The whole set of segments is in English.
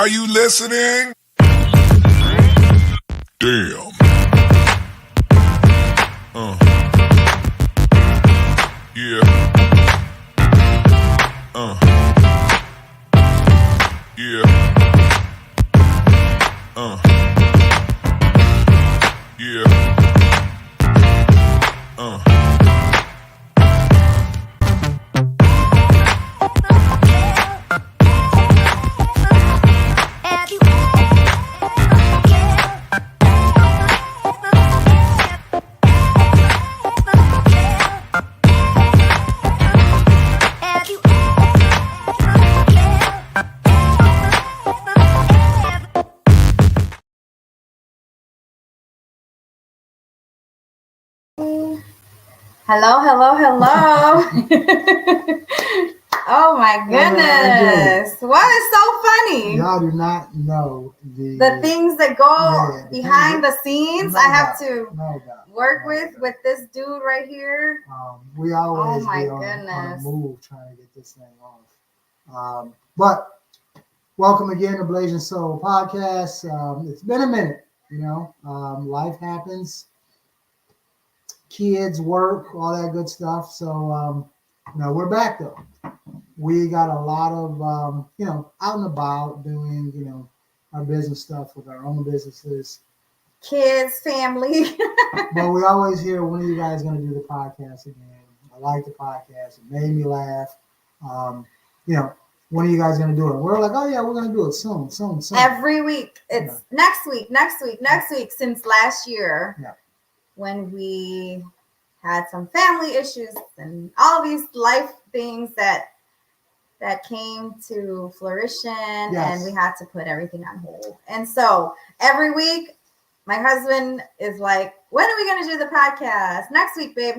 Are you listening? Damn. Yeah. Yeah. Yeah. Hello. Oh my goodness. What is so funny? Y'all do not know the things that go behind the scenes. I have to work with this dude right here. We always be on a move trying to get this thing off. But welcome again to Blasian Soul Podcast. It's been a minute, life happens. Kids, work, all that good stuff. So, we're back though. We got a lot of, out and about doing, our business stuff with our own businesses. Kids, family. But we always hear, when are you guys going to do the podcast again? I like the podcast. It made me laugh. When are you guys going to do it? We're like, oh yeah, we're going to do it soon. Every week. It's next week since last year. Yeah. When we had some family issues and all these life things that came to fruition, and we had to put everything on hold. And so every week, my husband is like, when are we going to do the podcast? Next week, babe.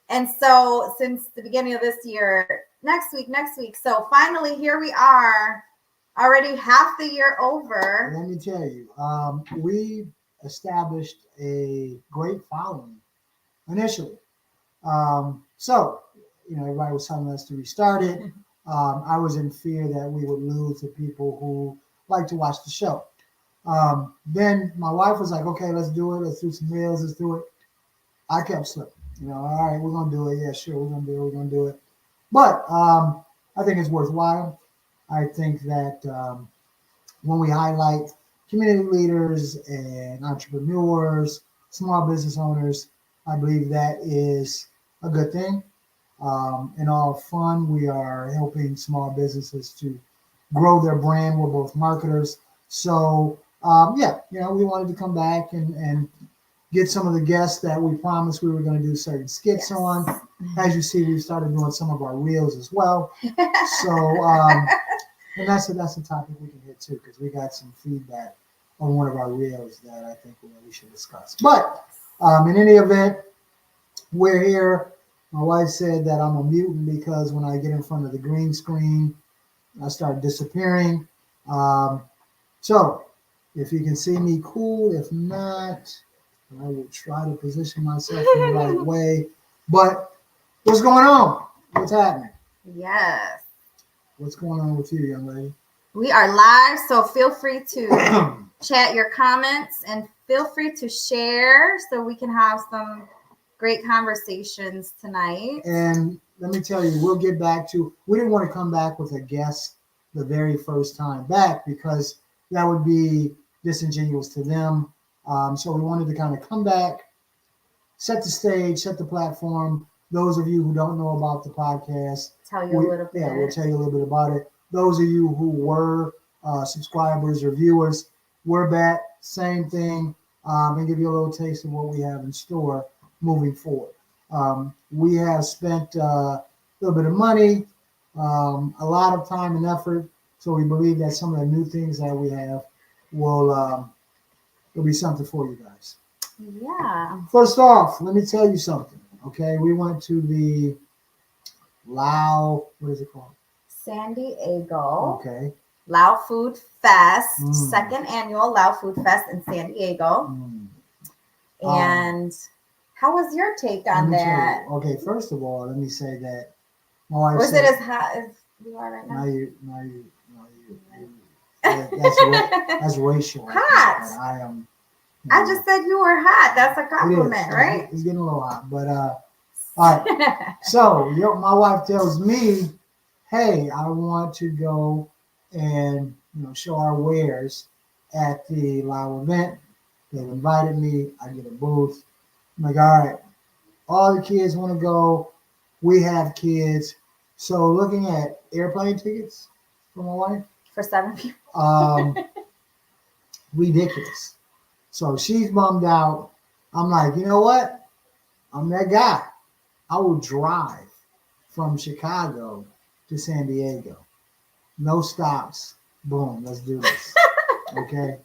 And so since the beginning of this year, next week. So finally, here we are, already half the year over. Let me tell you, we established a great following initially. So, everybody was telling us to restart it. I was in fear that we would lose the people who like to watch the show. Then my wife was like, okay, let's do it. Let's do some reels. Let's do it. I kept slipping. All right, we're going to do it. Yeah, sure, we're going to do it. But I think it's worthwhile. I think that when we highlight community leaders and entrepreneurs, small business owners, I believe that is a good thing. In all fun, we are helping small businesses to grow their brand. We're both marketers. So, we wanted to come back and get some of the guests that we promised we were going to do certain skits on. As you see, we've started doing some of our reels as well. So, and that's a topic we can hit too, because we got some feedback on one of our reels that I think we should discuss. But in any event, we're here. My wife said that I'm a mutant because when I get in front of the green screen, I start disappearing. So if you can see me, cool. If not, I will try to position myself in the right way. But what's going on? What's happening? Yes. What's going on with you, young lady? We are live, so feel free to chat your comments and feel free to share so we can have some great conversations tonight. And let me tell you, we'll get back to, we didn't want to come back with a guest the very first time back because that would be disingenuous to them. So we wanted to kind of come back, set the stage, set the platform. Those of you who don't know about the podcast, tell you a little bit. Yeah, we'll tell you a little bit about it. Those of you who were subscribers or viewers, we're back, same thing, and give you a little taste of what we have in store moving forward. We have spent a little bit of money, a lot of time and effort, so we believe that some of the new things that we have will be something for you guys. Yeah. First off, let me tell you something. Okay, we went to the Lao, what is it called? San Diego. Okay. Lao Food Fest, second annual Lao Food Fest in San Diego. And how was your take on that? Okay, first of all, let me say that my wife was it as hot as you are right now? No, you That's racial. Hot. But I am. I just said you were hot. That's a compliment, right? It's getting a little hot, but all right. So my wife tells me, "Hey, I want to go and show our wares at the Lao event. They've invited me. I get a booth. I'm like, all right, all the kids want to go. We have kids. So looking at airplane tickets for my wife. For 7 people. Ridiculous. So she's bummed out. I'm like, you know what? I'm that guy. I will drive from Chicago to San Diego. No stops. Boom. Let's do this. Okay.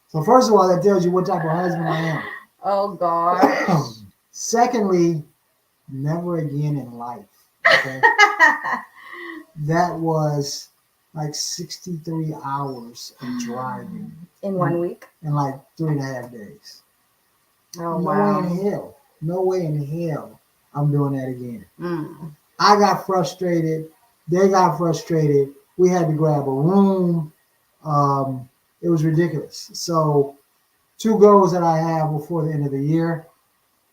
So first of all, that tells you what type of husband I am. Oh gosh. Secondly, never again in life. Okay. That was like 63 hours of driving. In 1 week? In like 3.5 days. Oh, no wow. way in hell. No way in hell I'm doing that again. Mm. I got frustrated. They got frustrated. We had to grab a room. It was ridiculous. So 2 goals that I have before the end of the year.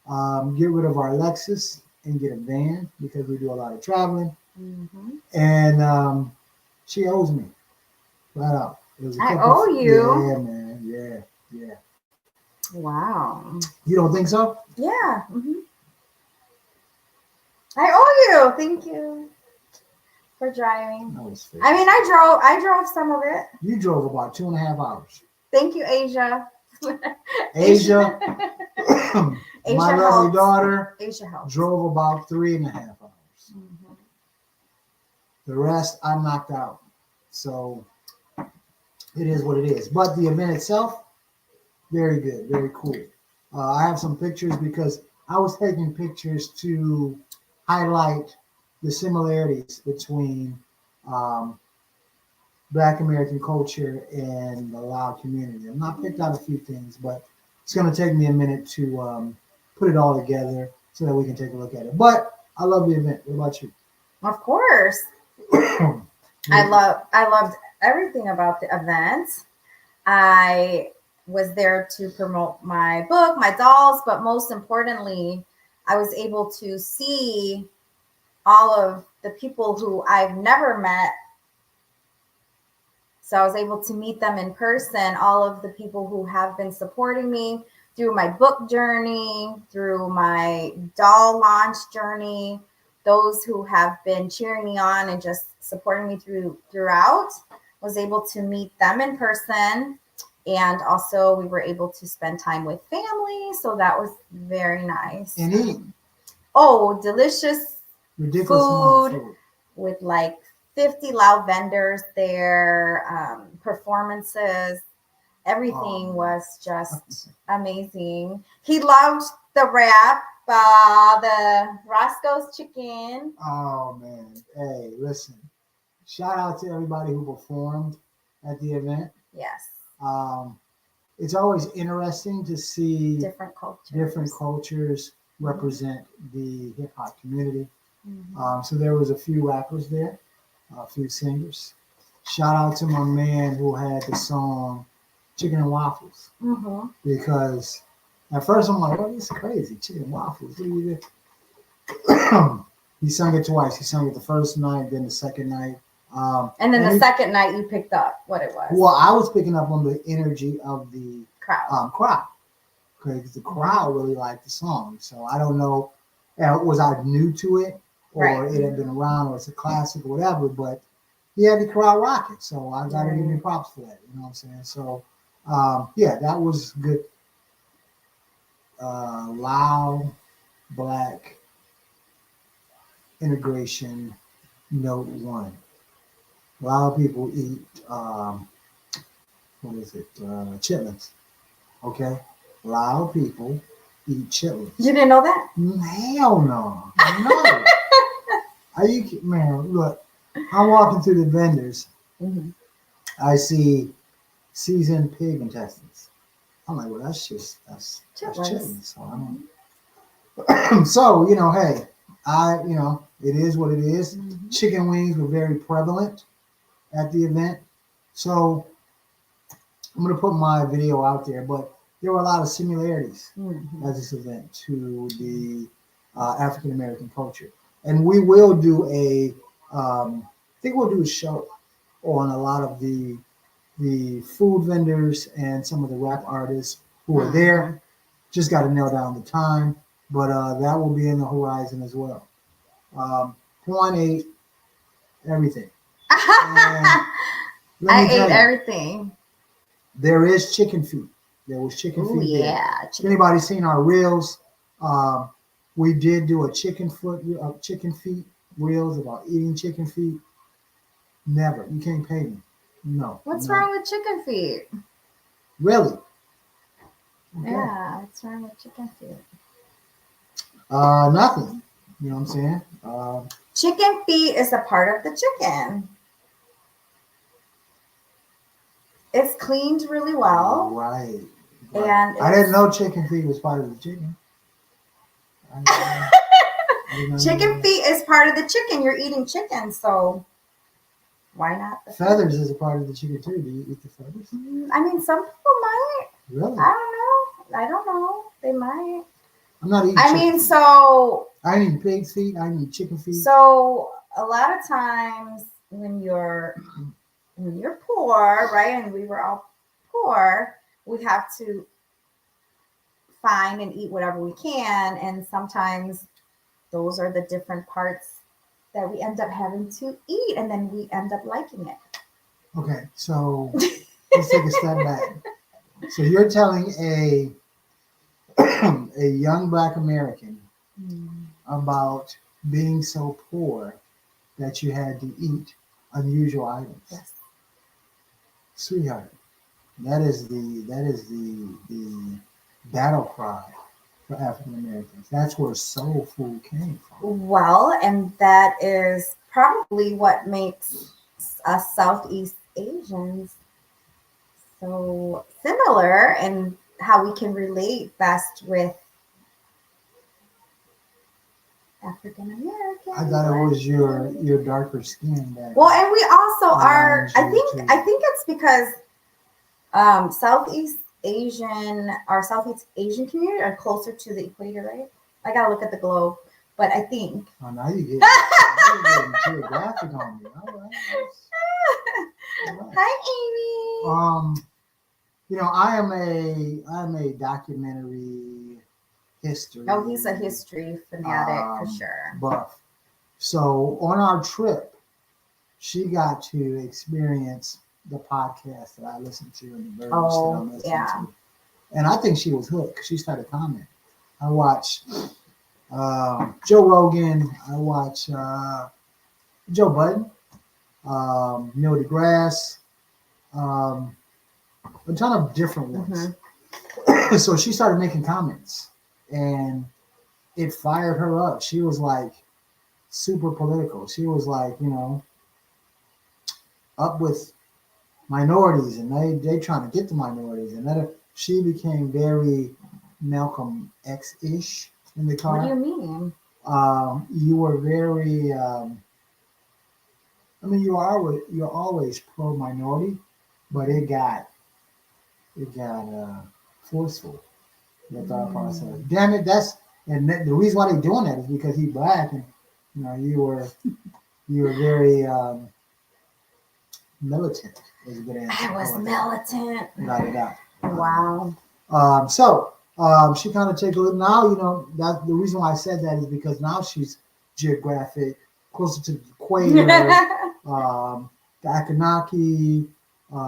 Get rid of our Lexus and get a van because we do a lot of traveling. Mm-hmm. And she owes me. Flat out. I owe you? Yeah, man. Yeah. Wow. You don't think so? Yeah. Mm-hmm. I owe you. Thank you for driving. That was fake. I mean, I drove some of it. You drove about 2.5 hours. Thank you, Asia. Asia, Asia my lovely helps. daughter, Asia helps. drove about 3.5 hours. Mm-hmm. The rest I knocked out. So it is what it is. But the event itself, very good, very cool. I have some pictures because I was taking pictures to highlight the similarities between Black American culture and the Lao community. I've not picked out a few things, but it's going to take me a minute to put it all together so that we can take a look at it. But I love the event. What about you? Of course. I loved everything about the event. I was there to promote my book, my dolls, but most importantly, I was able to see all of the people who I've never met. So I was able to meet them in person, all of the people who have been supporting me through my book journey, through my doll launch journey, those who have been cheering me on and just supporting me throughout, was able to meet them in person. And also we were able to spend time with family. So that was very nice. And eat. Oh, delicious Ridiculous food with like 50 Lao vendors there, performances. Everything was just amazing. He loved the wrap, the Roscoe's chicken. Oh, man. Hey, listen. Shout out to everybody who performed at the event. Yes. It's always interesting to see different cultures represent the hip hop community. Mm-hmm. So there was a few rappers there, a few singers. Shout out to my man who had the song Chicken and Waffles. Mm-hmm. Because at first I'm like, oh, this is crazy. Chicken and waffles. What do you do? He sung it twice. He sung it the first night, then the second night. And then the second night you picked up what it was. Well, I was picking up on the energy of the crowd. Because the crowd really liked the song. So I don't know, was I new to it or it had been around or it's a classic or whatever, but he had the crowd rocking. So I got to give him props for that. You know what I'm saying? So, yeah, that was good. Lao Black integration note 1. A lot of people eat, chitlins. Okay? A lot of people eat chitlins. You didn't know that? Hell no. No. Are you, man, look, I'm walking through the vendors. Mm-hmm. I see seasoned pig intestines. I'm like, well, that's chitlins. So, so, hey, it is what it is. Mm-hmm. Chicken wings were very prevalent at the event. So I'm going to put my video out there, but there were a lot of similarities at this event to the African American culture, and we will do I think we'll do a show on a lot of the food vendors and some of the rap artists who are there. Just got to nail down the time, but that will be in the horizon as well. Point ate everything. I ate everything. There is chicken feet. There was chicken Ooh, feet. yeah. If anybody's seen our reels, we did do a chicken feet reels about eating chicken feet. Never. You can't pay me. No. What's wrong with chicken feet? Really? Okay. Yeah, what's wrong with chicken feet? Nothing. You know what I'm saying? Chicken feet is a part of the chicken. It's cleaned really well. Right. And I didn't know chicken feet was part of the chicken. Chicken feet is part of the chicken. You're eating chicken, so why not? The feathers is a part of the chicken too. Do you eat the feathers? I mean, some people might. Really? I don't know. They might. I'm not eating. So I ain't eating pig's feet. I ain't eating chicken feet. So a lot of times when you're poor, right, and we were all poor, we have to find and eat whatever we can, and sometimes those are the different parts that we end up having to eat, and then we end up liking it. Okay, so let's take a step back. So you're telling a young Black American about being so poor that you had to eat unusual items. Yes. Sweetheart, that is the battle cry for African Americans. That's where soul food came from. Well, and that is probably what makes us Southeast Asians so similar and how we can relate best with African Americans. I thought it was your darker skin that. Well, and we also are. I think it's because Southeast Asian community are closer to the equator, right? I gotta look at the globe, but I think. Oh, now you're getting geographic on me. All right. Hi, Amy. I am a documentary history. Oh, he's a history fanatic for sure. Buff. So on our trip, she got to experience the podcast that I listened to and the versions that I'm listening to. And I think she was hooked. She started commenting. I watched Joe Rogan. I watched Joe Budden, Neil deGrasse, a ton of different ones. So she started making comments, and it fired her up. She was like super political. She was like, up with minorities, and they trying to get the minorities, and that she became very Malcolm X-ish in the car. What do you mean? You were very. You're always pro minority, but it got forceful. The thought process. Damn it! The reason why they're doing that is because he's Black, and you were very militant. Was a good answer. I was militant. Without a doubt. Wow. So she kind of take a look now. That the reason why I said that is because now she's geographic, closer to the equator. The Akanaki.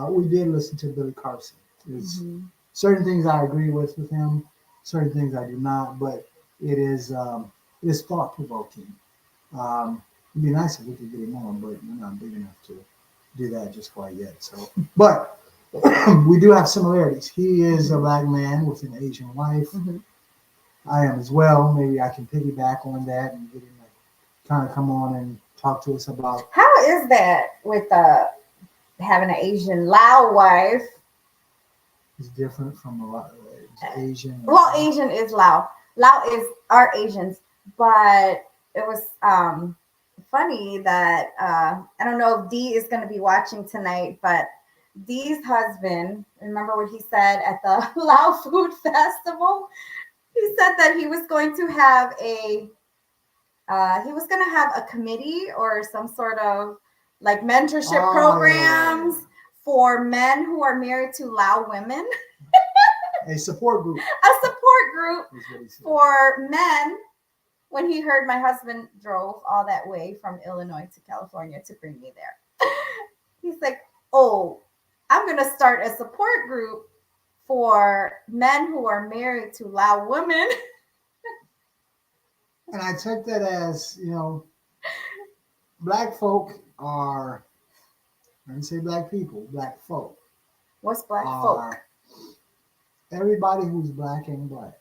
We did listen to Billy Carson. There's certain things I agree with him, certain things I do not. But it is thought provoking. It'd be nice if we could get him on, but we're not big enough to do that just quite yet. So, but we do have similarities. He is a Black man with an Asian wife. I am as well. Maybe I can piggyback on that and get him to kind of come on and talk to us about. How is that with having an Asian Lao wife? It's different from a lot of Asian. Well, Asian is Lao. Lao are Asians, but it was funny that I don't know if Dee is going to be watching tonight, but Dee's husband, remember what he said at the Lao Food Festival? He said that he was going to have a committee or some sort of like mentorship programs for men who are married to Lao women. A support group. A support group for men. When he heard my husband drove all that way from Illinois to California to bring me there, he's like, "Oh, I'm going to start a support group for men who are married to Lao women." And I took that as, black folk are, I didn't say black people, black folk. What's black folk? Everybody who's black and black.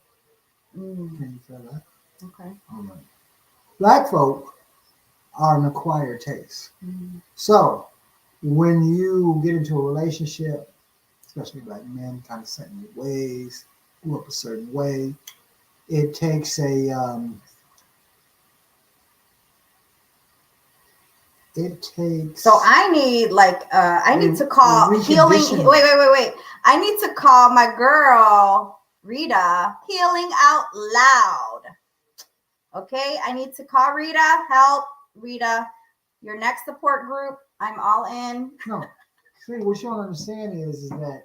Mm. Can you feel that? Okay. All right. Black folk are an acquired taste. Mm. So when you get into a relationship, especially black men, kind of set in your ways, grew up a certain way, it takes a So I need to call healing. Wait. I need to call my girl Rita, Healing Out Loud. Okay, I need to call Rita. Help, Rita. Your next support group, I'm all in. No, see, what you don't understand is that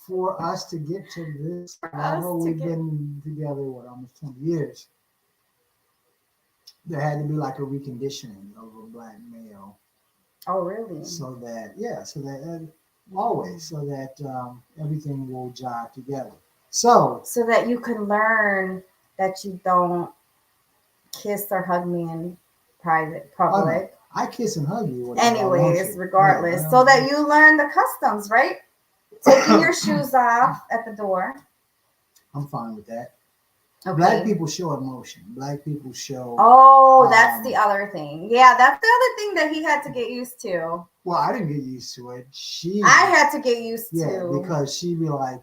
for us to get to this level, we've been together, almost 20 years. There had to be like a reconditioning of a black male. Oh, really? So that always, so that everything will jive together. So that you can learn that you don't kiss or hug me in public. I kiss and hug you. Anyways, regardless. So that you learn the customs, right? Taking your shoes off at the door. I'm fine with that. Okay. Black people show emotion. Black people show. Oh, that's the other thing. Yeah, that's the other thing that he had to get used to. Well, I didn't get used to it. I had to get used to. Yeah, because she'd be like,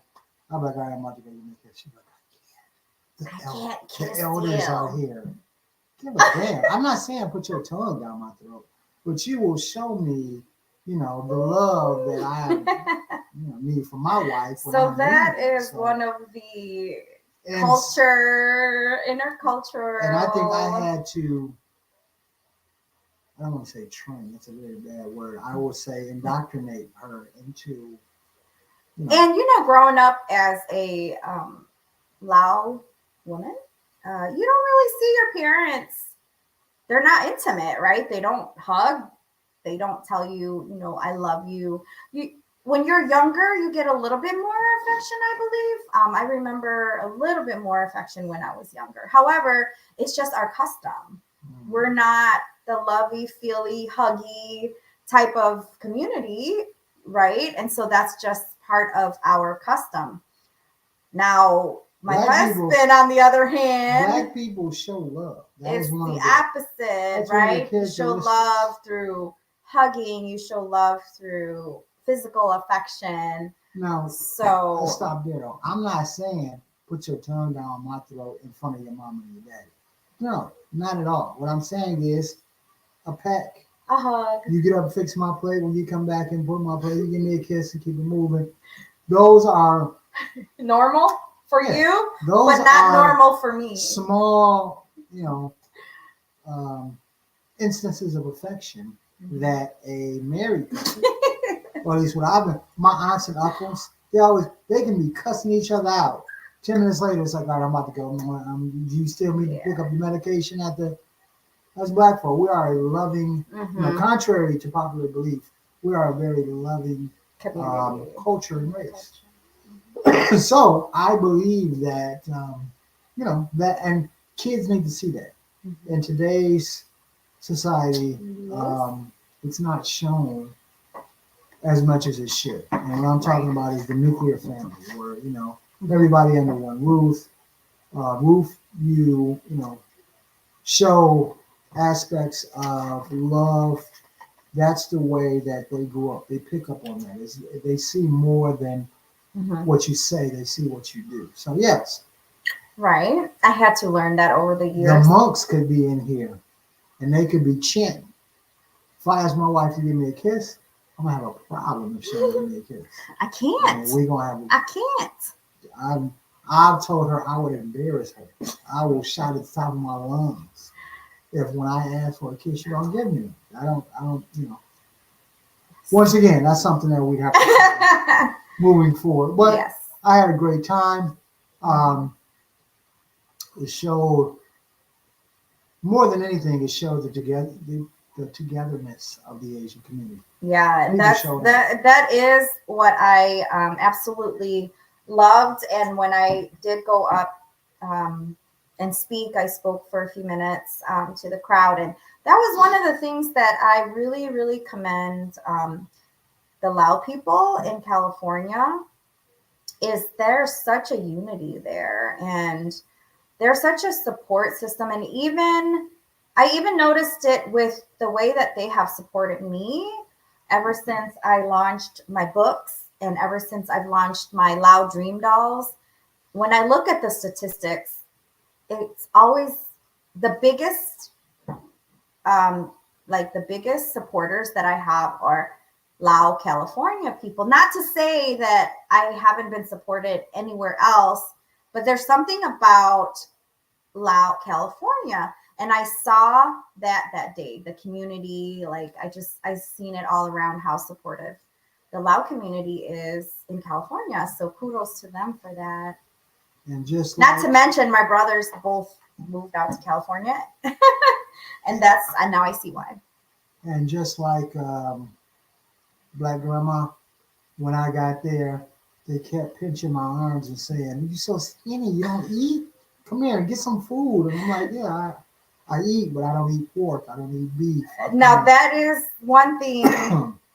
I'm like, all right, I'm about to go make this. She'd be like, I can't the elders are here. Give a damn. I'm not saying put your tongue down my throat, but you will show me, the love that I need for my wife. So that is one of the intercultural. And I think I had to, I don't want to say train, that's a very bad word. I will say indoctrinate her into. And growing up as a Lao woman, you don't really see your parents. They're not intimate, right? They don't hug. They don't tell you, I love you. When you're younger, you get a little bit more affection, I believe. I remember a little bit more affection when I was younger. However, it's just our custom. Mm-hmm. We're not the lovey, feely, huggy type of community, right? And so that's just part of our custom. Now, my husband, on the other hand, black people show love. It's the opposite, right? You show love through hugging. You show love through physical affection. Now, I'll stop there though. I'm not saying put your tongue down my throat in front of your mom and your daddy. No, not at all. What I'm saying is a peck. A hug. You get up and fix my plate. When you come back and put my plate, you give me a kiss and keep it moving. Those are normal for you, but not normal for me. Small, instances of affection that a married couple, or at least what I've been, my aunts and uncles, they can be cussing each other out. 10 minutes later, it's like, all right, I'm about to go. Do you still need to pick up your medication at the? That's black folk. We are a loving, contrary to popular belief, we are a very loving culture and race. So I believe that, that, and kids need to see that. Mm-hmm. In today's society, it's not shown as much as it should. And what I'm talking about is the nuclear family, where, everybody under one roof. You show aspects of love. That's the way that they grew up. They pick up on that. They see more than what you say. They see what you do. So yes. Right. I had to learn that over the years. The monks could be in here and they could be chanting. If I ask my wife to give me a kiss, I'm gonna have a problem if she don't give me a kiss. I can't. We're gonna have. I can't. I've told her I would embarrass her. I will shout at the top of my lungs if when I ask for a kiss, she don't give me one. I don't. Once again, that's something that we have to moving forward. But yes. I had a great time. It showed more than anything. It showed the togetherness of the Asian community. Yeah, and that is what I absolutely loved. And when I did go up and speak, I spoke for a few minutes to the crowd, and that was one of the things that I really, really commend the Lao people in California. Is there's such a unity there, and there's such a support system, and I even noticed it with the way that they have supported me ever since I launched my books and ever since I've launched my Lao Dream Dolls. When I look at the statistics, it's always the biggest, the biggest supporters that I have are Lao, California people. Not to say that I haven't been supported anywhere else, but there's something about Lao, California. And I saw that day, the community, I've seen it all around how supportive the Lao community is in California. So kudos to them for that. And just not to mention my brothers both moved out to California. And now I see why. And just like Black Grandma, when I got there, they kept pinching my arms and saying, "You're so skinny, you don't eat? Come here and get some food." And I'm like, "Yeah, I eat, but I don't eat pork. I don't eat beef." Now, that is one thing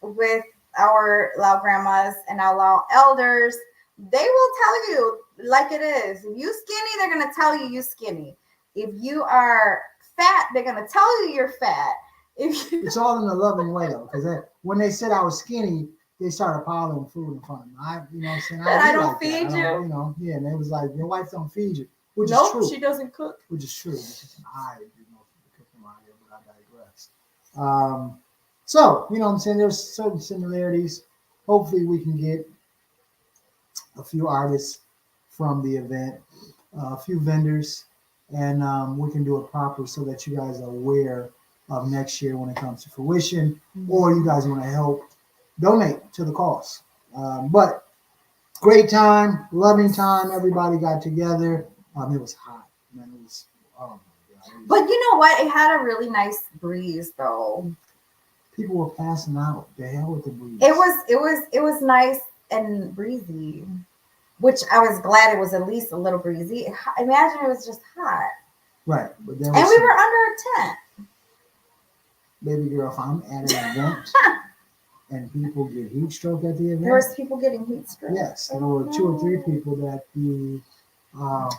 with our Lao grandmas and our Lao elders. They will tell you like it is. If you skinny, they're going to tell you you're skinny. If you are fat, they're going to tell you you're fat. It's all in a loving way, though, because when they said I was skinny, they started piling food in front of me. I don't feed you. Yeah, and they was like, "Your wife don't feed you," which is true. Nope, she doesn't cook. Which is true. I do most of the cooking around here, but I digress. So, what I'm saying? There's certain similarities. Hopefully, we can get a few artists from the event, a few vendors, and we can do it proper so that you guys are aware of next year when it comes to fruition, or you guys want to help donate to the cause. But great time, loving time. Everybody got together. It was hot, man. It was, oh my God. But you know what? It had a really nice breeze, though. People were passing out. The hell with the breeze. It was nice and breezy, which I was glad it was at least a little breezy. Imagine it was just hot. Right, but we were under a tent. Baby girl, if I'm at an event and people get heat stroke at the event. There was people getting heat stroke. Yes, and there were 2 or 3 people that the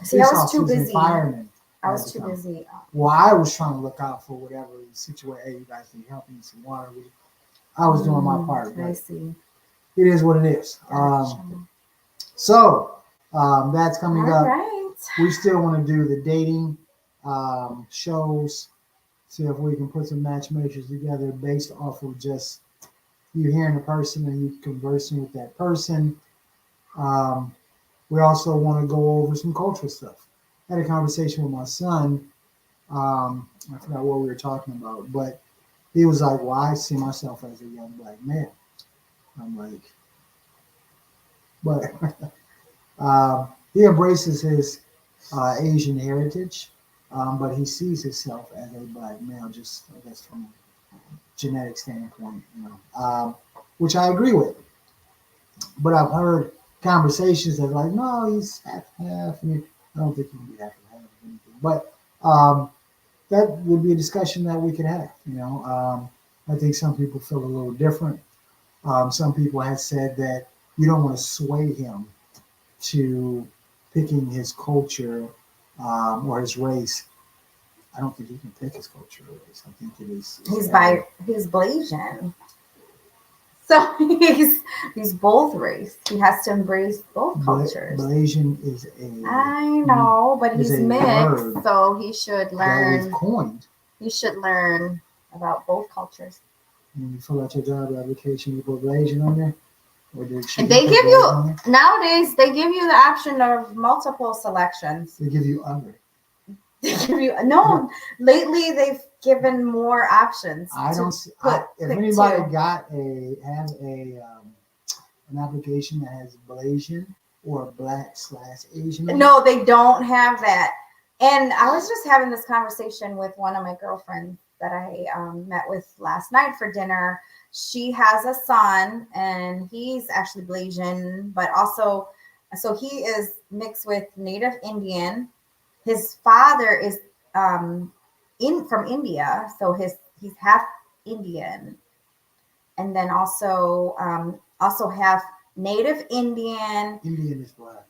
See, I was too busy. Firemen. I was too busy. Well, I was trying to look out for whatever situation. Hey, you guys need help me some water. I was doing my part. I see. It is what it is. So that's coming up. Right. We still want to do the dating shows. See if we can put some matchmakers together based off of just you hearing a person and you conversing with that person. We also want to go over some cultural stuff. I had a conversation with my son. I forgot what we were talking about, but he was like, "Well, I see myself as a young black man." I'm like, but he embraces his Asian heritage. But he sees himself as a black male, just I guess from a genetic standpoint, which I agree with. But I've heard conversations that are like, no, he's half. I don't think he can be half and half of anything. But that would be a discussion that we could have. I think some people feel a little different. Some people have said that you don't want to sway him to picking his culture or his race. I don't think he can pick his culture or race. I think it is. He's Blasian. So he's both race. He has to embrace both cultures. Blasian is I know, but he's mixed, so he should learn. Coined. He should learn about both cultures. When you fill out your job application, you put Blasian on there? Or did she And they put give Blasian you, on there? nowadays, they give you the option of multiple selections. They give you other. They give you, no, lately they've given more options. I to don't see, put- if pick anybody two. has an application that has Blasian or Black/Asian. on it, No, they don't have that. And I was just having this conversation with one of my girlfriends that I met with last night for dinner. She has a son, and he's actually Blasian, but also, so he is mixed with Native Indian. His father is from India, so he's half Indian, and then also half Native Indian, Indian is black.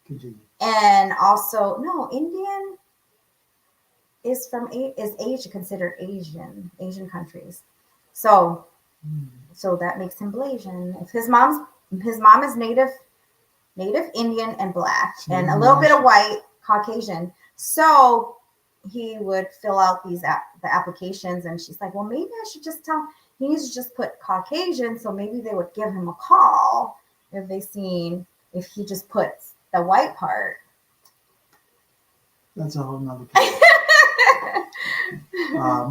Continue. and also no Indian is Asia, considered Asian countries. So that makes him Blasian. If his mom is Native Indian and black, So and a little bit of white, Caucasian. So he would fill out the applications, and she's like, well, maybe I should just tell. He needs to just put Caucasian, so maybe they would give him a call if he just puts the white part. That's a whole nother case.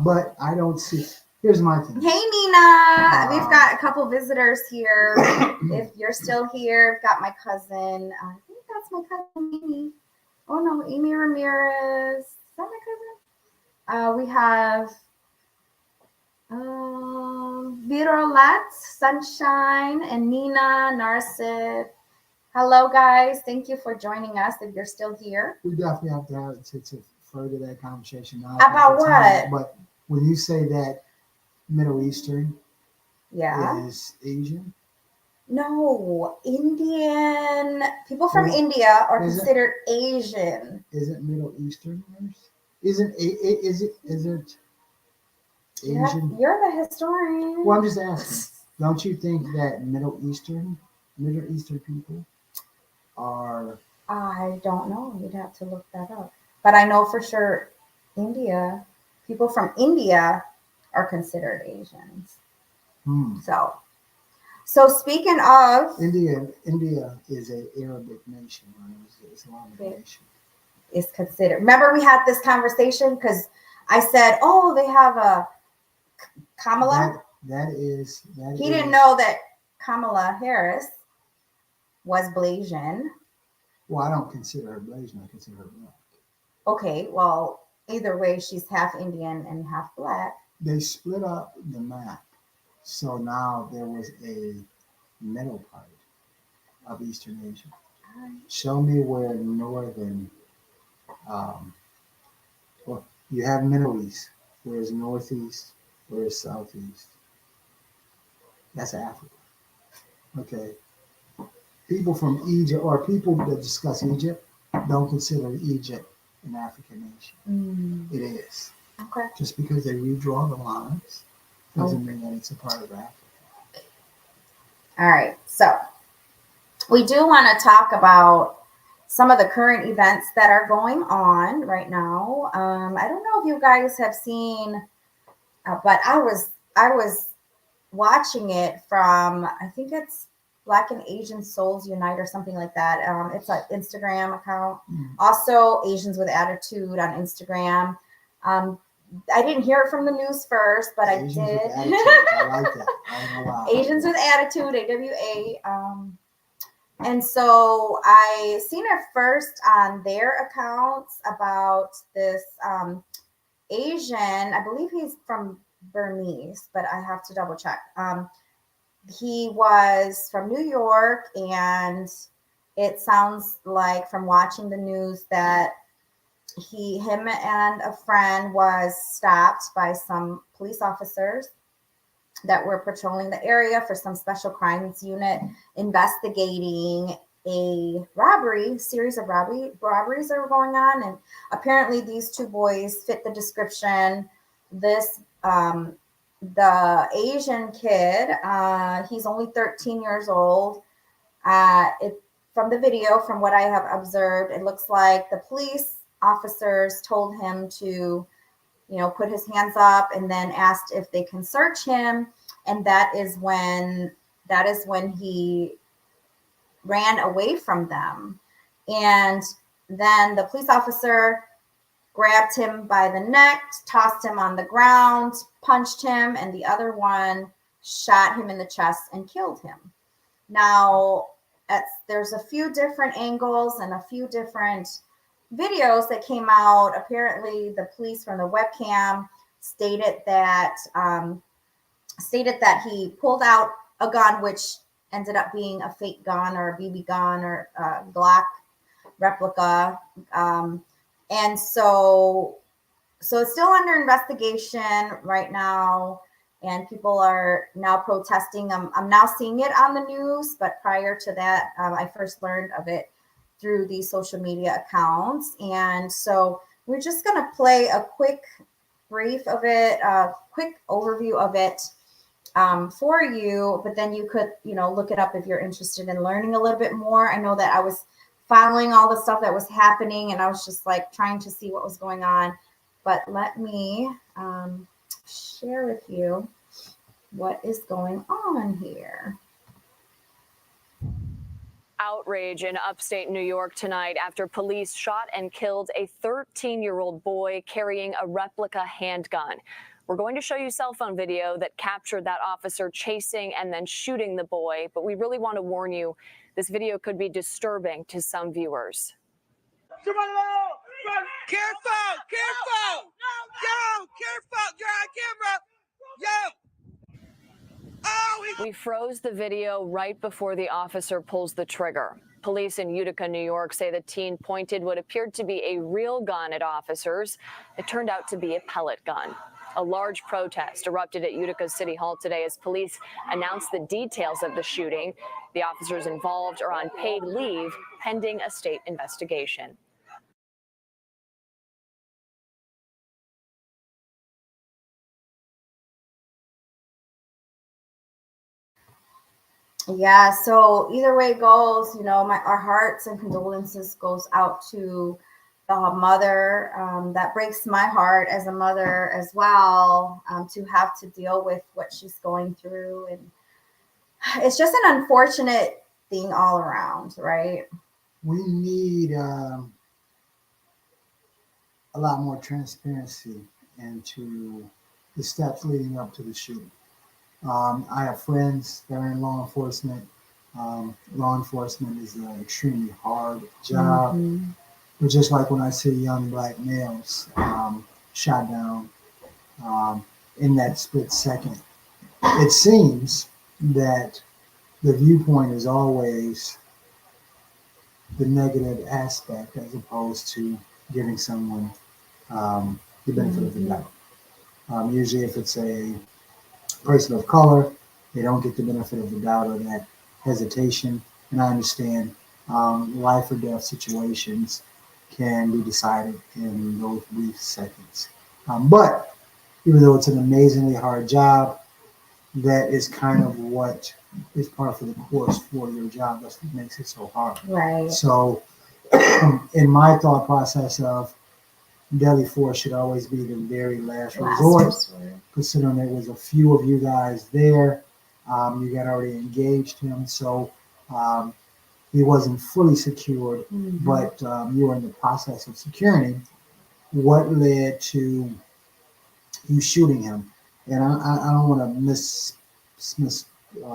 But I don't see. Here's my thing. Hey, Nina. We've got a couple visitors here. If you're still here, I've got my cousin. I think that's my cousin, Amy. Oh, no, Amy Ramirez. Is that my cousin? We have Virolat, Sunshine, and Nina, Narcid. Hello, guys. Thank you for joining us if you're still here. We definitely have to have to further that conversation. Now, About what? But when you say that Middle Eastern Yeah. is Asian, No, Indian. People from Well, India are is it- considered Asian. isn't Middle Easterners? Isn't Asian? You're the historian. Well, I'm just asking. Don't you think that Middle Eastern people are? I don't know. You'd have to look that up. But I know for sure India, people from India are considered Asians. So speaking of, India is an Arabic nation, right? It's an Islamic nation. is considered. Remember we had this conversation because I said, oh, they have a Kamala. He didn't know that Kamala Harris was Blasian. Well, I don't consider her Blasian. I consider her black. Okay, well, either way, she's half Indian and half black. They split up the map, so now there was a middle part of Eastern Asia. Show me where northern. Well, you have Middle East. Where's Northeast? Where's Southeast? That's Africa. Okay. People from Egypt, or people that discuss Egypt, don't consider Egypt an African nation. It is. Okay. Just because they redraw the lines doesn't mean that it's a part of Africa. All right. So we do want to talk about some of the current events that are going on right now. I don't know if you guys have seen, but I was watching it from, I think it's Black and Asian Souls Unite or something like that. It's an Instagram account. Also, Asians with Attitude on Instagram. I didn't hear it from the news first, but Asians I did. with attitude. I like that. I don't know why. Asians with Attitude, AWA. And so I seen it first on their accounts about this Asian, I believe he's from Burmese, but I have to double check. He was from New York, and it sounds like from watching the news that him and a friend was stopped by some police officers that were patrolling the area for some special crimes unit investigating a series of robberies that were going on. And apparently these two boys fit the description. This, the Asian kid, he's only 13 years old. From the video, from what I have observed, it looks like the police officers told him to, put his hands up, and then asked if they can search him. and that is when he ran away from them. And then the police officer grabbed him by the neck, tossed him on the ground, punched him, and the other one shot him in the chest and killed him. Now, there's a few different angles and a few different videos that came out. Apparently, the police from the webcam stated that he pulled out a gun, which ended up being a fake gun or a BB gun or a Glock replica. And so it's still under investigation right now, and people are now protesting. I'm now seeing it on the news, but prior to that, I first learned of it through these social media accounts. And so we're just going to play a quick brief of it, a quick overview of it for you, but then you could, look it up if you're interested in learning a little bit more. I know that I was following all the stuff that was happening, and I was just like trying to see what was going on. But let me share with you what is going on here. Outrage in upstate New York tonight after police shot and killed a 13-year-old boy carrying a replica handgun. We're going to show you cell phone video that captured that officer chasing and then shooting the boy, but we really want to warn you, this video could be disturbing to some viewers. Careful! Careful! Yo! Careful! You're on camera! Yo! Oh! We froze the video right before the officer pulls the trigger. Police in Utica, New York say the teen pointed what appeared to be a real gun at officers. It turned out to be a pellet gun. A large protest erupted at Utica City Hall today as police announced the details of the shooting. The officers involved are on paid leave pending a state investigation. Yeah, so either way it goes, our hearts and condolences goes out to the mother. That breaks my heart as a mother as well, to have to deal with what she's going through. And it's just an unfortunate thing all around, right? We need a lot more transparency into the steps leading up to the shooting. I have friends that are in law enforcement. Law enforcement is an extremely hard job. Mm-hmm. But just like when I see young black males shot down in that split second, it seems that the viewpoint is always the negative aspect as opposed to giving someone the benefit of the doubt. Usually if it's a person of color, they don't get the benefit of the doubt or that hesitation. And I understand life or death situations can be decided in those brief seconds. But even though it's an amazingly hard job, that is kind of what is part of the course for your job. That's what makes it so hard. Right. So in my thought process of deadly force should always be the very last resort. Considering there was a few of you guys there, you had already engaged him, so he wasn't fully secured, but you were in the process of securing him. What led to you shooting him? And I don't want to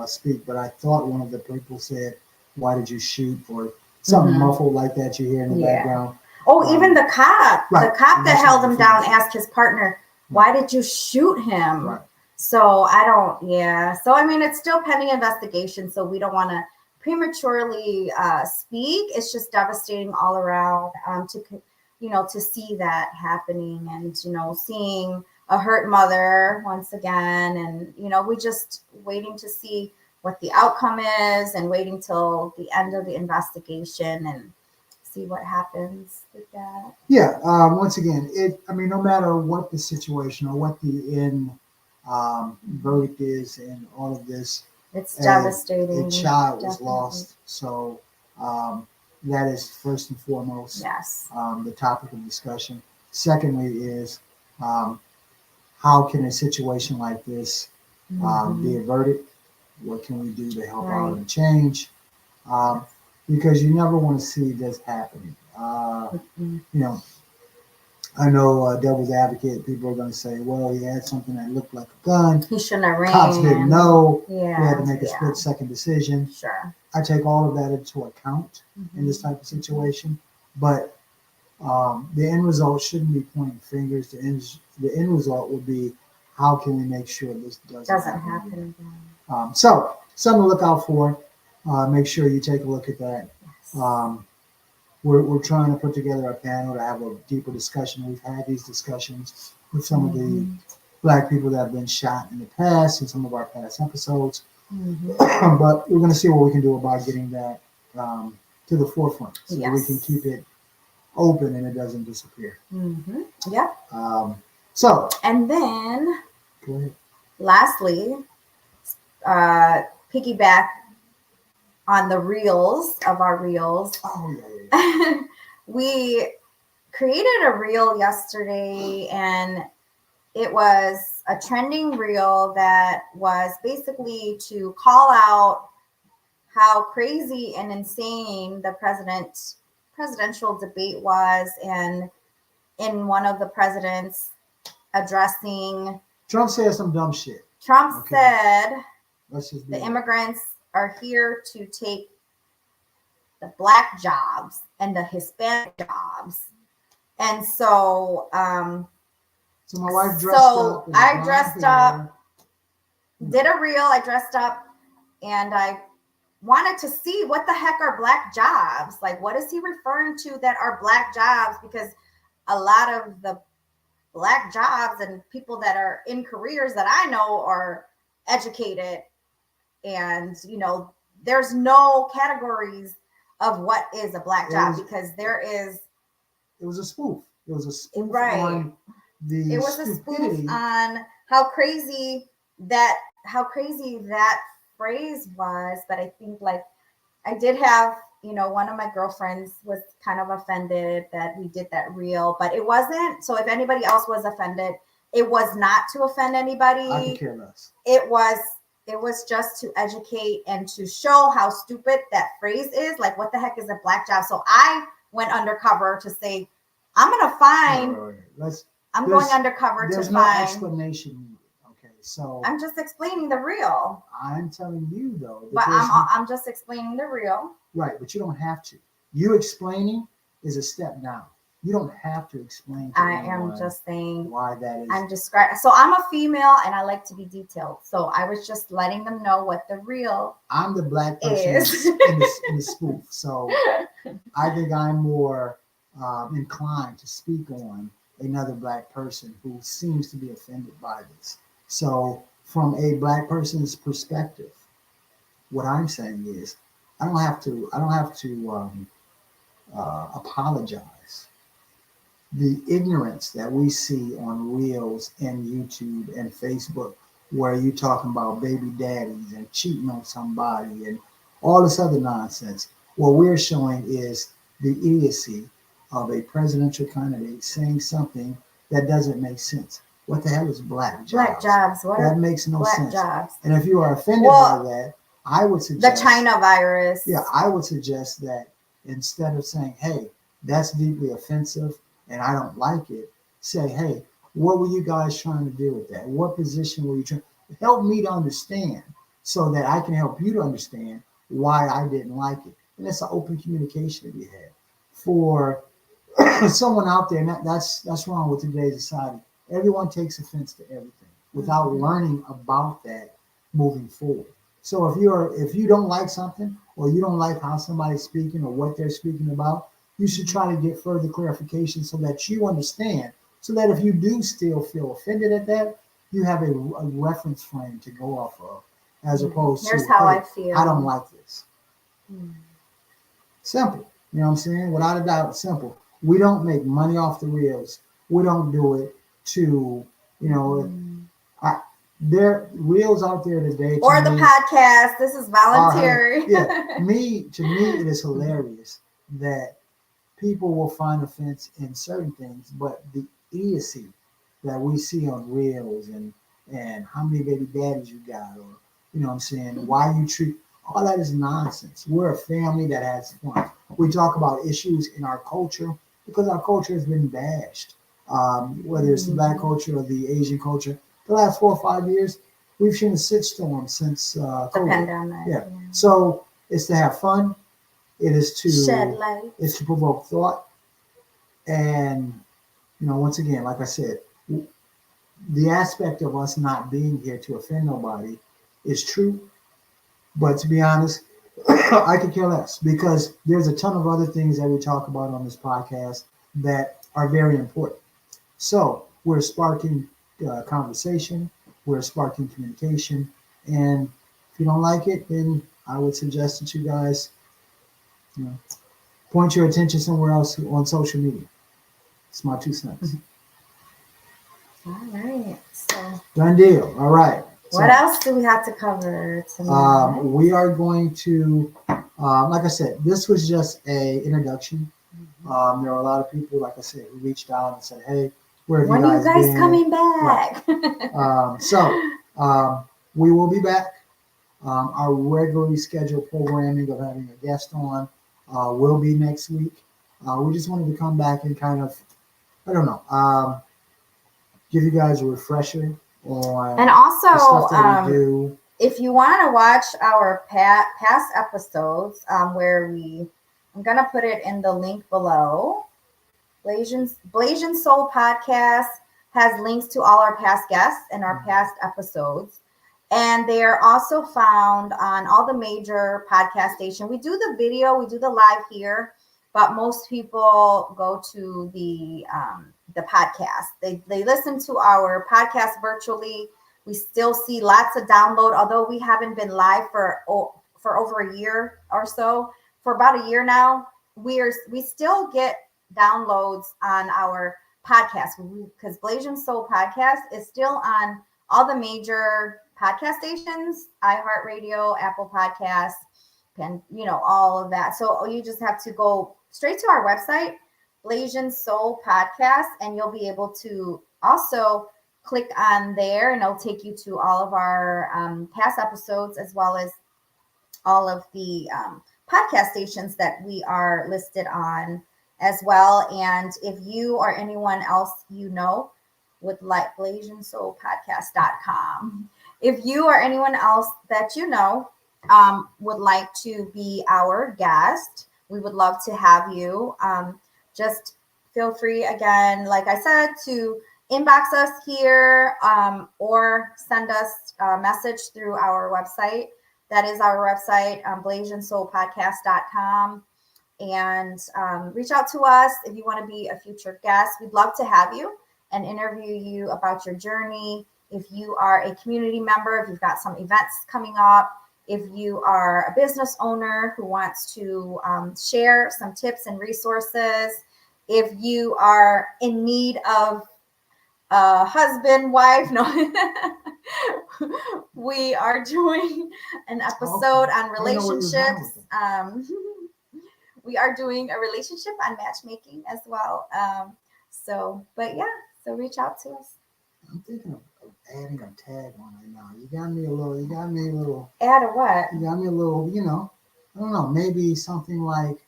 speak, but I thought one of the people said, "Why did you shoot?" or something muffled like that you hear in the background. Oh, even the cop, right. The cop that held him down asked his partner, "Why did you shoot him?" Right. So I don't, So, I mean, it's still pending investigation, so we don't want to prematurely speak. It's just devastating all around to see that happening and, seeing a hurt mother once again. And, we just waiting to see what the outcome is and waiting till the end of the investigation and see what happens with that. Yeah. Once again, no matter what the situation or what the end verdict is and all of this, it's devastating. A child was lost. So that is first and foremost the topic of discussion. Secondly is how can a situation like this be averted? What can we do to help out Right. and change? Because you never want to see this happening. Mhm. You know, I know devil's advocate, people are going to say, well, he had something that looked like a gun. He shouldn't have ran. Cops didn't know. Yeah. We had to make a yeah. split-second decision. Sure. I take all of that into account in this Mhm. type of situation. But the end result shouldn't be pointing fingers. The end result would be, how can we make sure this doesn't happen again? again. So something to look out for. Make sure you take a look at that. Yes. We're trying to put together a panel to have a deeper discussion. We've had these discussions with some of the Black people that have been shot in the past in some of our past episodes. Mhm. But we're going to see what we can do about getting that to the forefront so that we can Yes. keep it open and it doesn't disappear. Mhm. Yep. So, And then, go ahead. lastly, piggyback on the reels of our reels. Oh, yeah. We created a reel yesterday, and it was a trending reel that was basically to call out how crazy and insane the presidential debate was, and in one of the presidents addressing, Trump said some dumb shit. Trump Okay. said Let's just be the honest. immigrants are here to take the Black jobs and the Hispanic jobs. And so, So my wife dressed so up. in I blonde dressed hair. up, did a reel, I dressed up, and I wanted to see what the heck are Black jobs? Like, what is he referring to that are Black jobs? Because a lot of the Black jobs and people that are in careers that I know are educated, and there's no categories of what is a Black job, because there is. It was a spoof. It was a spoof Right. on the It was a stupidity. spoof on how crazy that phrase was. But I think, like, I did have, one of my girlfriends was kind of offended that we did that reel, but it wasn't. So if anybody else was offended, it was not to offend anybody. I could care less. It was just to educate and to show how stupid that phrase is. Like, what the heck is a Black job? So I went undercover to say, I'm going to find, going undercover to There's no find. explanation needed. Okay, so I'm just explaining the real. I'm telling you though. But I'm just explaining the real. Right, but you don't have to. You explaining is a step down. You don't have to explain to I anyone am just saying why that is. I'm describing. So I'm a female and I like to be detailed. So I was just letting them know what the real. I'm the Black person is. in the spoof. So I think I'm more inclined to speak on another Black person who seems to be offended by this. So from a Black person's perspective, what I'm saying is I don't have to apologize. The ignorance that we see on Reels and YouTube and Facebook, where you're talking about baby daddies and cheating on somebody and all this other nonsense, what we're showing is the idiocy of a presidential candidate saying something that doesn't make sense. What the hell is Black jobs? Black jobs. What that are makes no Black sense. jobs? And if you are offended by that, I would suggest the China virus. Yeah, I would suggest that instead of saying, hey, that's deeply offensive and I don't like it, say, hey, what were you guys trying to do with that? What position were you trying to help me to understand so that I can help you to understand why I didn't like it? And that's an open communication that we had. For someone out there, and that's wrong with today's society. Everyone takes offense to everything without learning about that moving forward. So if you don't like something or you don't like how somebody's speaking or what they're speaking about, you should try to get further clarification so that you understand, so that if you do still feel offended at that, you have a reference frame to go off of, as opposed Here's to, how hey, I feel. I don't like this. Simple. You know what I'm saying? Without a doubt, simple. We don't make money off the reels. We don't do it to, there are reels out there today. Or the podcast. This is voluntary. To me, it is hilarious that people will find offense in certain things, but the idiocy that we see on reels and and how many baby daddies you got, or you know what I'm saying, why you treat, all that is nonsense. We're a family that has fun. We talk about issues in our culture because our culture has been bashed. Whether it's the black culture or the Asian culture, the last 4 or 5 years, we've seen a shitstorm since The COVID. pandemic. Yeah. So it's to have fun. It is to Shed light. It's to provoke thought. And you know, once again, like I said, the aspect of us not being here to offend nobody is true. But to be honest, I could care less because there's a ton of other things that we talk about on this podcast that are very important. So we're sparking conversation, we're sparking communication, and if you don't like it, then I would suggest that you guys, you know, point your attention somewhere else on social media. It's my 2 cents. All right. So Done deal. All right. what else do we have to cover tonight? We are going to, like I said, this was just a introduction. There are a lot of people, like I said, who reached out and said, "Hey, where have When you are you guys guys been?" coming back? So we will be back. Our regularly scheduled programming of having a guest on will be next week. We just wanted to come back and kind of, I don't know, give you guys a refresher on And the also, stuff that we do. if you want to watch our past episodes, I'm gonna put it in the link below. Blasian Soul Podcast has links to all our past guests and our past episodes, and they are also found on all the major podcast stations. We do the video, we do the live here, but most people go to the podcast. They listen to our podcast virtually. We still see lots of download, although we haven't been live for over a year or so. For about a year now, we still get downloads on our podcast because Blasian Soul Podcast is still on all the major podcast stations, iHeartRadio, Apple Podcasts, and all of that. So you just have to go straight to our website, Blasian Soul Podcast, and you'll be able to also click on there, and it'll take you to all of our past episodes as well as all of the podcast stations that we are listed on as well. And if you or anyone else would like BlasianSoulPodcast.com. If you or anyone else that would like to be our guest, we would love to have you. Just feel free, again, like I said, to inbox us here or send us a message through our website. That is our website, BlasianSoulPodcast.com. And reach out to us if you want to be a future guest. We'd love to have you and interview you about your journey. If you are a community member, if you've got some events coming up, if you are a business owner who wants to share some tips and resources, if you are in need of a husband, wife, we are doing an episode on relationships. We are doing a relationship on matchmaking as well. So reach out to us. I'm thinking of adding a tag on right now. You got me a little. Add a what? You got me a little, I don't know, maybe something like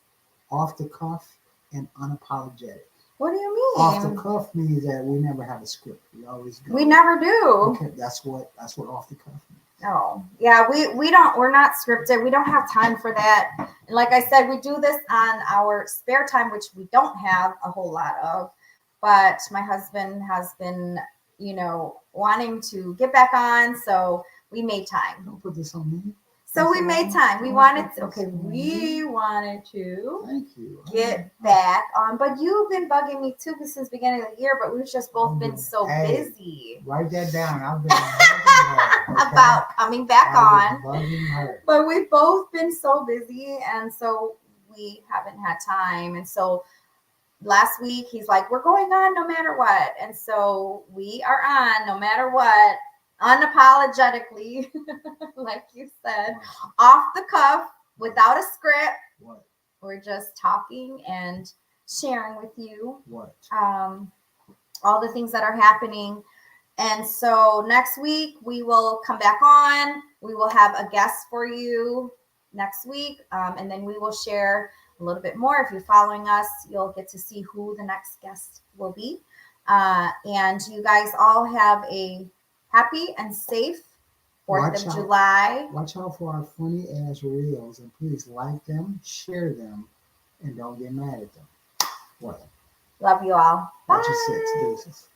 off the cuff and unapologetic. What do you mean? Off the cuff means that we never have a script. We always go. We never do. Okay, that's what off the cuff means. Oh, yeah, we're not scripted. We don't have time for that. And like I said, we do this on our spare time, which we don't have a whole lot of. But my husband has been, wanting to get back on, so we made time. Don't put this on me. So we made time. We wanted to Thank you. get back on. But you've been bugging me too since the beginning of the year, but we've just both been so busy. Write that down. I've been bugging her, okay? About coming back on. Bugging her. But we've both been so busy, and so we haven't had time. And so last week he's like, we're going on no matter what. And so we are on no matter what, unapologetically, like you said, off the cuff, without a script. What? We're just talking and sharing with you What? all the things that are happening. And so next week we will come back on. We will have a guest for you next week. And then we will share a little bit more. If you're following us, you'll get to see who the next guest will be. And you guys all have a happy and safe 4th of July. Watch out for our funny ass reels, and please like them, share them, and don't get mad at them. Well, love you all. watch Bye. your 6 deuces.